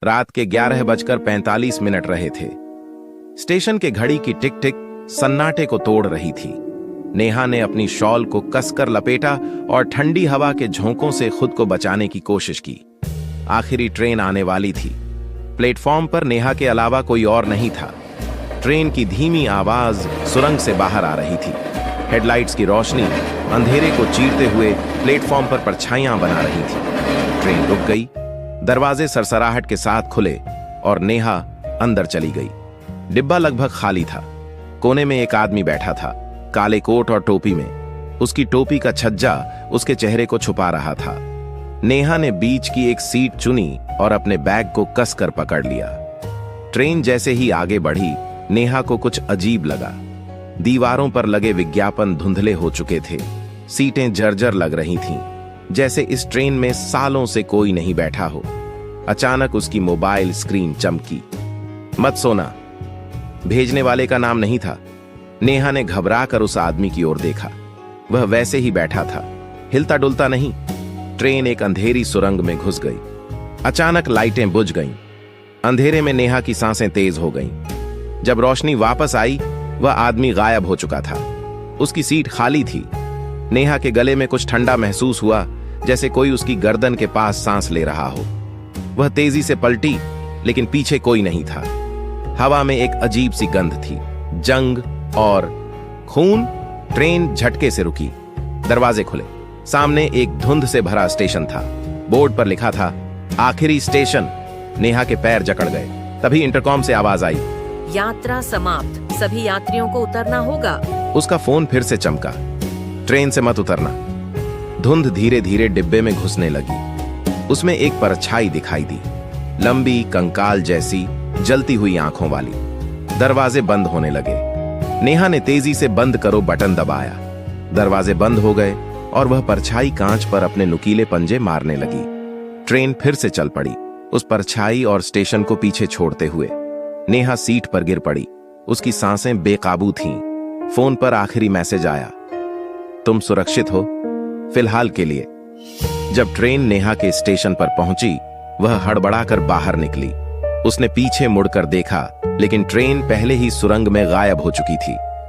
रात के 11:45 रहे थे। स्टेशन के घड़ी की टिक टिक सन्नाटे को तोड़ रही थी। नेहा ने अपनी शॉल को कसकर लपेटा और ठंडी हवा के झोंकों से खुद को बचाने की कोशिश की। आखिरी ट्रेन आने वाली थी। प्लेटफॉर्म पर नेहा के अलावा कोई और नहीं था। ट्रेन की धीमी आवाज सुरंग से बाहर आ रही थी। हेडलाइट्स की रोशनी अंधेरे को चीरते हुए प्लेटफॉर्म पर परछाइयां बना रही थी। ट्रेन रुक गई, दरवाजे सरसराहट के साथ खुले और नेहा अंदर चली गई। डिब्बा लगभग खाली था। कोने में एक आदमी बैठा था, काले कोट और टोपी में। उसकी टोपी का छज्जा उसके चेहरे को छुपा रहा था। नेहा ने बीच की एक सीट चुनी और अपने बैग को कसकर पकड़ लिया। ट्रेन जैसे ही आगे बढ़ी, नेहा को कुछ अजीब लगा। दीवारों पर लगे विज्ञापन धुंधले हो चुके थे। सीटें जर्जर लग रही थीं, जैसे इस ट्रेन में सालों से कोई नहीं बैठा हो। अचानक उसकी मोबाइल स्क्रीन चमकी। मत सोना, भेजने वाले का नाम नहीं था। नेहा ने घबराकर उस आदमी की ओर देखा। वह वैसे ही बैठा था, हिलता डुलता नहीं। ट्रेन एक अंधेरी सुरंग में घुस गई। अचानक लाइटें बुझ गईं। अंधेरे में नेहा की सांसें तेज हो गईं। जब रोशनी वापस आई, वह आदमी गायब हो चुका था। उसकी सीट खाली थी। नेहा के गले में कुछ ठंडा महसूस हुआ, जैसे कोई उसकी गर्दन के पास सांस ले रहा हो। वह तेजी से पलटी, लेकिन पीछे कोई नहीं था। हवा में एक अजीब सी गंध थी, जंग और खून। ट्रेन झटके से रुकी। दरवाजे खुले। सामने एक धुंध से भरा स्टेशन था। बोर्ड पर लिखा था, आखिरी स्टेशन। नेहा के पैर जकड़ गए। तभी इंटरकॉम से आवाज आई, यात्रा समाप्त, सभी यात्रियों को उतरना होगा। उसका फोन फिर से चमका। ट्रेन से मत उतरना। धुंध धीरे धीरे डिब्बे में घुसने लगी। उसमें एक परछाई दिखाई दी, लंबी, कंकाल जैसी, जलती हुई आंखों वाली। दरवाजे बंद होने लगे। नेहा ने तेजी से बंद करो बटन दबाया। दरवाजे बंद हो गए और वह परछाई कांच पर अपने नुकीले पंजे मारने लगी। ट्रेन फिर से चल पड़ी, उस परछाई और स्टेशन को पीछे छोड़ते हुए। नेहा सीट पर गिर पड़ी। उसकी सांसें बेकाबू थीं। फोन पर आखिरी मैसेज आया, तुम सुरक्षित हो, फिलहाल के लिए। जब ट्रेन नेहा के स्टेशन पर पहुंची, वह हड़बड़ाकर बाहर निकली। उसने पीछे मुड़कर देखा, लेकिन ट्रेन पहले ही सुरंग में गायब हो चुकी थी।